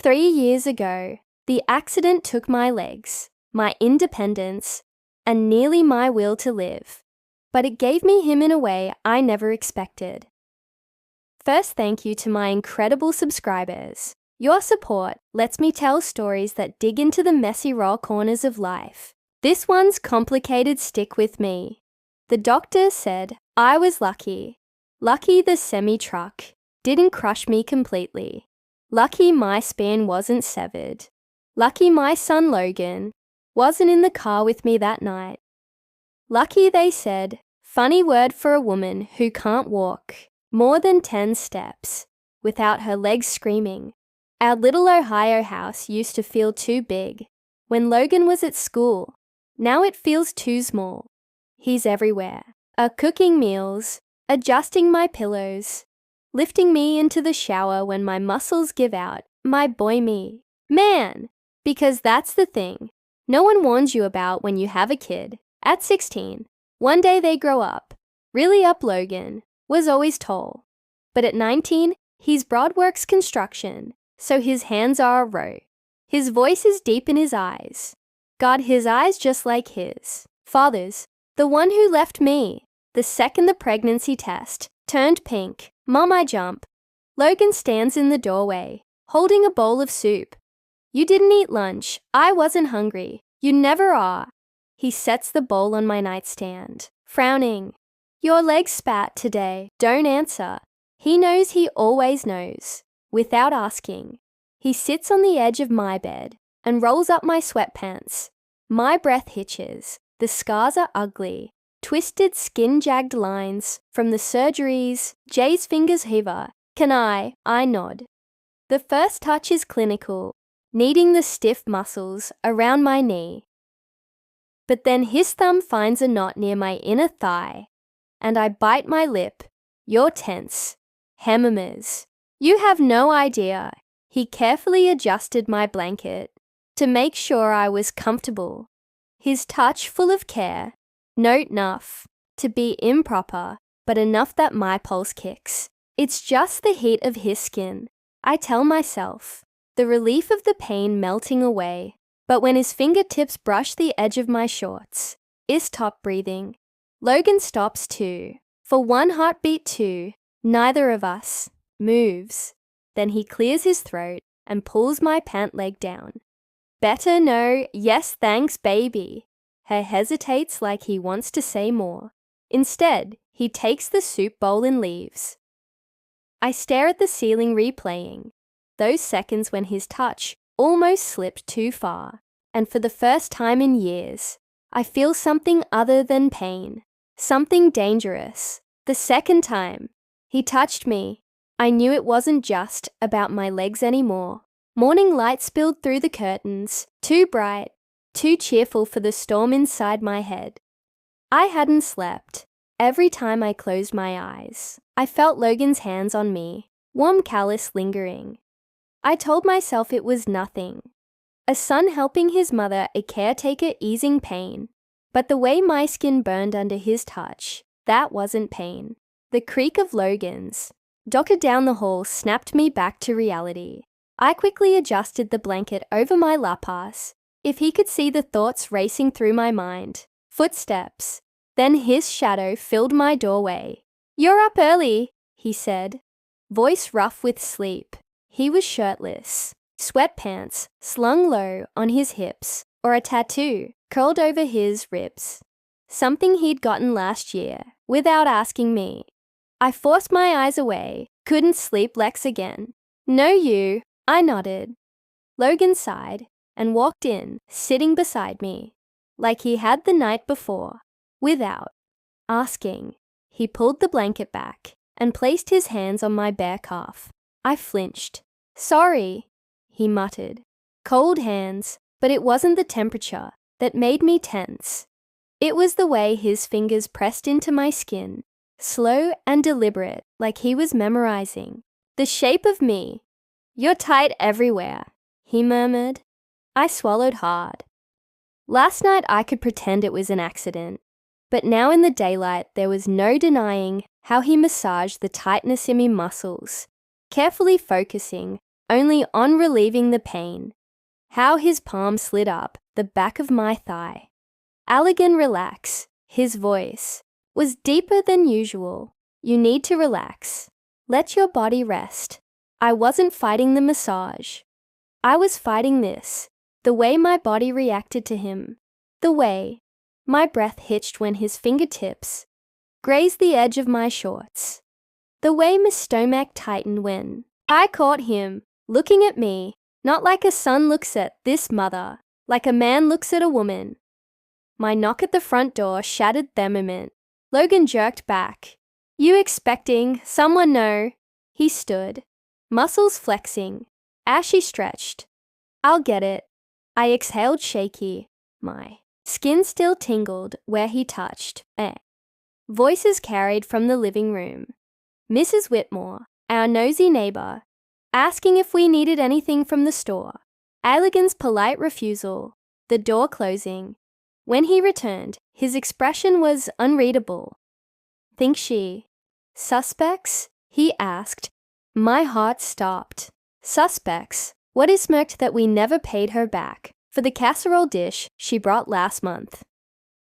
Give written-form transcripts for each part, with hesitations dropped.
3 years ago, the accident took my legs, my independence, and nearly my will to live. But it gave me him in a way I never expected. First, thank you to my incredible subscribers. Your support lets me tell stories that dig into the messy raw corners of life. This one's complicated stick with me. The doctor said I was lucky. Lucky the semi-truck didn't crush me completely. Lucky my spine wasn't severed. Lucky my son Logan wasn't in the car with me that night. Lucky, they said, funny word for a woman who can't walk more than 10 steps without her legs screaming. Our little Ohio house used to feel too big when Logan was at school. Now it feels too small. He's everywhere. Cooking meals, adjusting my pillows, lifting me into the shower when my muscles give out. My boy me. Man! Because that's the thing no one warns you about when you have a kid. At 16, one day they grow up. Really up Logan was always tall. But at 19, he's Broadworks construction, so his hands are a row. His voice is deep in his eyes. God, his eyes just like his father's. The one who left me. The second the pregnancy test turned pink. Mom, I jump. Logan stands in the doorway, holding a bowl of soup. You didn't eat lunch. I wasn't hungry. You never are. He sets the bowl on my nightstand, frowning. Your legs spat today. Don't answer. He knows he always knows, without asking. He sits on the edge of my bed and rolls up my sweatpants. My breath hitches. The scars are ugly. Twisted skin-jagged lines from the surgeries. Jay's fingers hover. Can I nod. The first touch is clinical, kneading the stiff muscles around my knee. But then his thumb finds a knot near my inner thigh, and I bite my lip. You're tense. Hemorrhagers. You have no idea. He carefully adjusted my blanket to make sure I was comfortable. His touch full of care. Not enough to be improper, but enough that my pulse kicks. It's just the heat of his skin, I tell myself. The relief of the pain melting away. But when his fingertips brush the edge of my shorts, I stop breathing. Logan stops too. For one heartbeat too. Neither of us moves. Then he clears his throat and pulls my pant leg down. Better no, yes thanks baby. He hesitates like he wants to say more. Instead, he takes the soup bowl and leaves. I stare at the ceiling replaying. Those seconds when his touch almost slipped too far, and for the first time in years, I feel something other than pain, something dangerous. The second time he touched me, I knew it wasn't just about my legs anymore. Morning light spilled through the curtains, too bright, too cheerful for the storm inside my head. I hadn't slept. Every time I closed my eyes, I felt Logan's hands on me, warm callous lingering. I told myself it was nothing. A son helping his mother, a caretaker easing pain. But the way my skin burned under his touch, that wasn't pain. The creak of Logan's doctor down the hall snapped me back to reality. I quickly adjusted the blanket over my lapas. If he could see the thoughts racing through my mind. Footsteps. Then his shadow filled my doorway. You're up early, he said. Voice rough with sleep. He was shirtless, sweatpants slung low on his hips, or a tattoo curled over his ribs. Something he'd gotten last year, without asking me. I forced my eyes away, couldn't sleep Lex again. No you, I nodded. Logan sighed and walked in, sitting beside me, like he had the night before, without asking. He pulled the blanket back and placed his hands on my bare calf. I flinched. Sorry, he muttered. Cold hands, but it wasn't the temperature that made me tense. It was the way his fingers pressed into my skin, slow and deliberate, like he was memorizing. The shape of me. You're tight everywhere, he murmured. I swallowed hard. Last night I could pretend it was an accident, but now in the daylight there was no denying how he massaged the tightness in me muscles, carefully focusing only on relieving the pain. How his palm slid up the back of my thigh. Elegant relax, his voice was deeper than usual. You need to relax. Let your body rest. I wasn't fighting the massage. I was fighting this, the way my body reacted to him, the way my breath hitched when his fingertips grazed the edge of my shorts, the way my stomach tightened when I caught him looking at me, not like a son looks at this mother, like a man looks at a woman. My knock at the front door shattered the moment. Logan jerked back. You expecting someone? No. He stood, muscles flexing, ashy stretched. I'll get it. I exhaled shaky. My skin still tingled where he touched. Voices carried from the living room. Mrs. Whitmore, our nosy neighbor, asking if we needed anything from the store. Elegant's polite refusal, the door closing. When he returned, his expression was unreadable. Think she suspects? He asked. My heart stopped. Suspects? What is smirked that we never paid her back for the casserole dish she brought last month?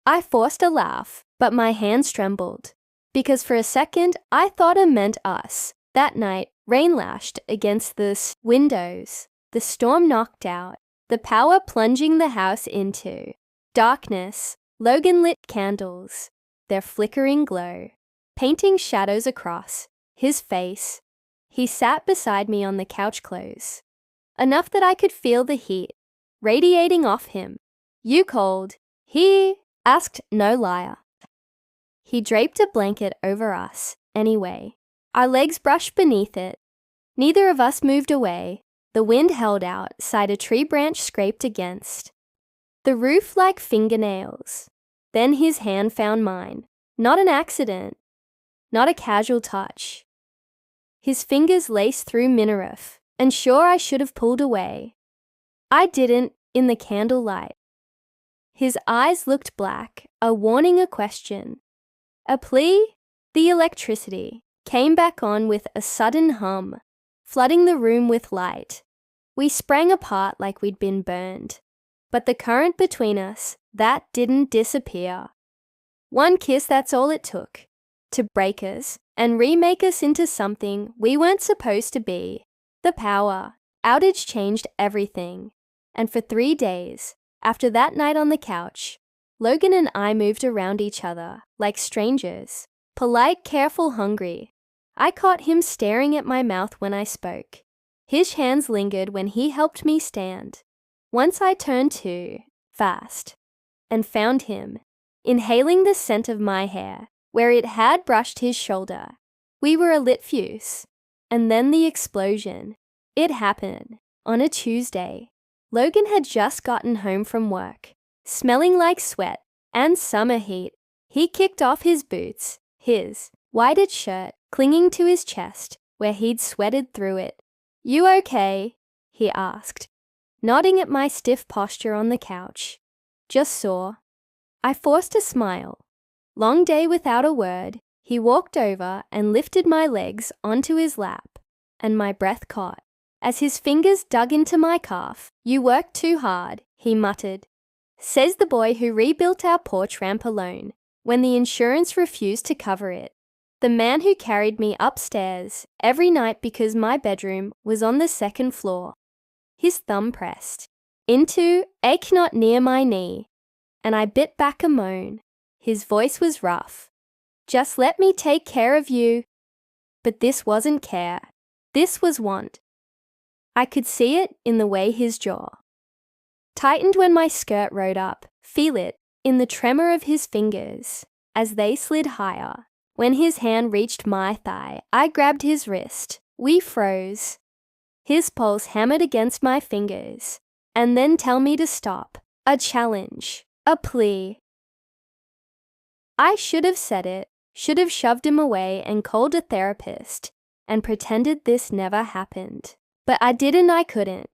I forced a laugh, but my hands trembled, because for a second I thought it meant us. That night, rain lashed against the windows. The storm knocked out, the power plunging the house into darkness. Logan lit candles, their flickering glow, painting shadows across his face. He sat beside me on the couch close, enough that I could feel the heat radiating off him. You cold? He asked, no liar. He draped a blanket over us, anyway. Our legs brushed beneath it. Neither of us moved away. The wind held outside a tree branch scraped against the roof like fingernails. Then his hand found mine. Not an accident. Not a casual touch. His fingers laced through Minarif, and sure I should have pulled away. I didn't, in the candlelight. His eyes looked black, a warning, a question. A plea? The electricity came back on with a sudden hum, flooding the room with light. We sprang apart like we'd been burned. But the current between us, that didn't disappear. One kiss, that's all it took to break us and remake us into something we weren't supposed to be. The power outage changed everything. And for 3 days, after that night on the couch, Logan and I moved around each other like strangers, polite, careful, hungry. I caught him staring at my mouth when I spoke. His hands lingered when he helped me stand. Once I turned too fast and found him inhaling the scent of my hair where it had brushed his shoulder. We were a lit fuse. And then the explosion. It happened on a Tuesday. Logan had just gotten home from work, smelling like sweat and summer heat. He kicked off his boots, his whited shirt clinging to his chest where he'd sweated through it. You okay? He asked, nodding at my stiff posture on the couch. Just sore. I forced a smile. Long day without a word. He walked over and lifted my legs onto his lap, and my breath caught as his fingers dug into my calf. You worked too hard, he muttered. Says the boy who rebuilt our porch ramp alone when the insurance refused to cover it. The man who carried me upstairs every night because my bedroom was on the 2nd floor. His thumb pressed into a knot near my knee, and I bit back a moan. His voice was rough. Just let me take care of you. But this wasn't care. This was want. I could see it in the way his jaw tightened when my skirt rode up, feel it in the tremor of his fingers as they slid higher. When his hand reached my thigh, I grabbed his wrist. We froze. His pulse hammered against my fingers, and then tell me to stop. A challenge. A plea. I should have said it, should have shoved him away and called a therapist and pretended this never happened. But I didn't, I couldn't.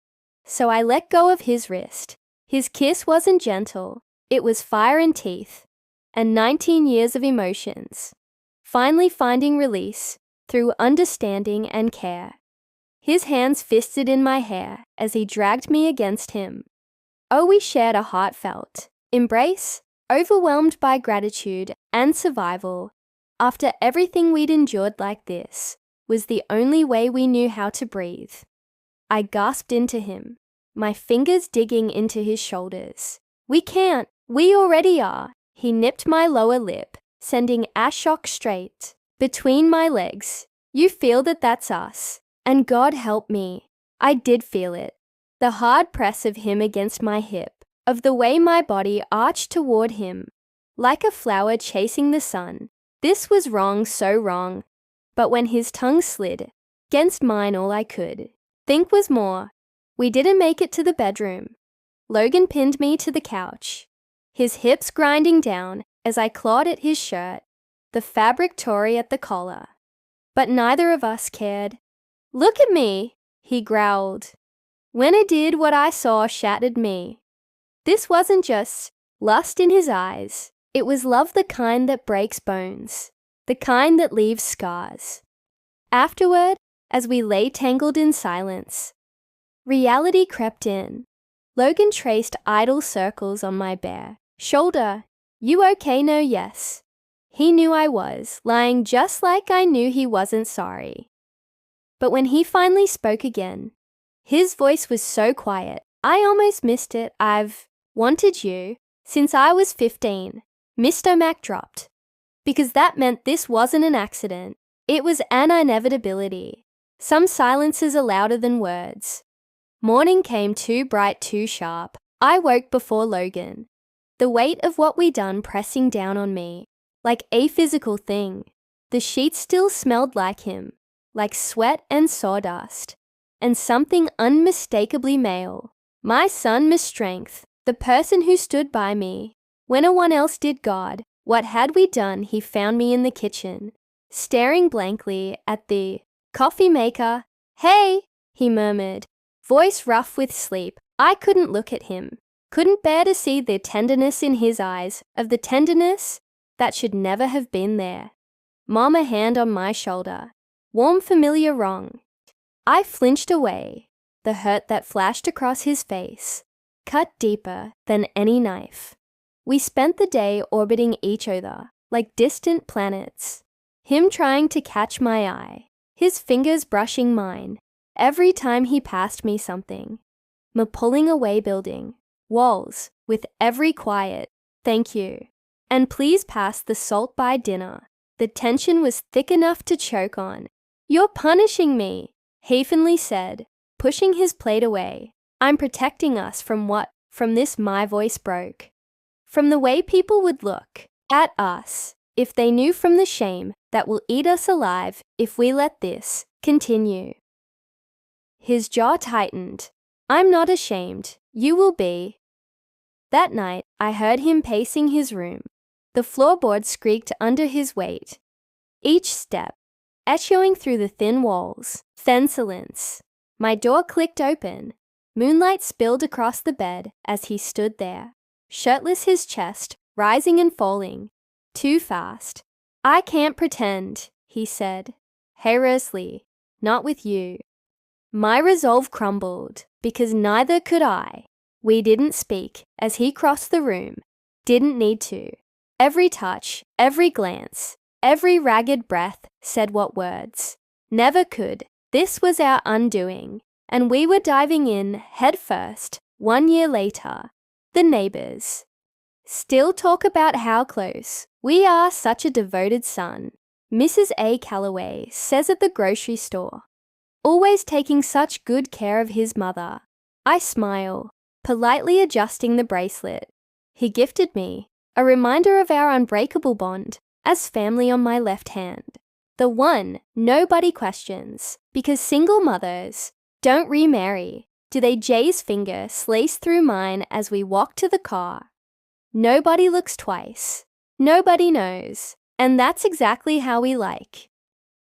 So I let go of his wrist. His kiss wasn't gentle. It was fire and teeth, and 19 years of emotions. Finally finding release through understanding and care. his hands fisted in my hair as he dragged me against him. Oh, we shared a heartfelt embrace, overwhelmed by gratitude and survival. After everything we'd endured, like this was the only way we knew how to breathe. I gasped into him, my fingers digging into his shoulders. We can't. We already are. He nipped my lower lip, sending Ashok straight between my legs. You feel that that's us. And God help me, I did feel it. The hard press of him against my hip, of the way my body arched toward him, like a flower chasing the sun. This was wrong, so wrong. But when his tongue slid against mine, all I could think was more. We didn't make it to the bedroom. Logan pinned me to the couch, his hips grinding down as I clawed at his shirt, the fabric tore at the collar. But neither of us cared. Look at me, he growled. When I did, what I saw shattered me. This wasn't just lust in his eyes. It was love, the kind that breaks bones, the kind that leaves scars. Afterward, as we lay tangled in silence, reality crept in. Logan traced idle circles on my bare shoulder. You okay? No, yes. He knew I was, lying just like I knew he wasn't sorry. But when he finally spoke again, his voice was so quiet, I almost missed it. I've wanted you since I was 15. Mr. Mac dropped. Because that meant this wasn't an accident. It was an inevitability. Some silences are louder than words. Morning came too bright, too sharp. I woke before Logan. The weight of what we'd done pressing down on me, like a physical thing. The sheets still smelled like him, like sweat and sawdust, and something unmistakably male. My son, Miss Strength, the person who stood by me when no one else did. God, what had we done? He found me in the kitchen, staring blankly at the coffee maker. Hey, he murmured, voice rough with sleep. I couldn't look at him, couldn't bear to see the tenderness in his eyes, of the tenderness that should never have been there. Mom, a hand on my shoulder. Warm, familiar, wrong. I flinched away. The hurt that flashed across his face cut deeper than any knife. We spent the day orbiting each other like distant planets. Him trying to catch my eye, his fingers brushing mine every time he passed me something. Me pulling away, building walls with every quiet thank you. And please pass the salt by dinner. The tension was thick enough to choke on. You're punishing me, he finally said, pushing his plate away. I'm protecting us from what? From this, my voice broke. From the way people would look at us if they knew, from the shame that will eat us alive if we let this continue. His jaw tightened. I'm not ashamed. You will be. That night, I heard him pacing his room. The floorboards squeaked under his weight. Each step, echoing through the thin walls. Then silence. My door clicked open. Moonlight spilled across the bed as he stood there, shirtless, his chest rising and falling. Too fast. I can't pretend, he said. Herously, not with you. My resolve crumbled, because neither could I. We didn't speak as he crossed the room. Didn't need to. Every touch, every glance, every ragged breath said what words never could. This was our undoing, and we were diving in head first. 1 year later, the neighbors still talk about how close we are. Such a devoted son, Mrs. A. Calloway says at the grocery store, always taking such good care of his mother. I smile, politely adjusting the bracelet he gifted me, a reminder of our unbreakable bond as family. On my left hand, the one nobody questions, because single mothers don't remarry. Do they? Jay's finger sliced through mine as we walked to the car. Nobody looks twice. Nobody knows. And that's exactly how we like.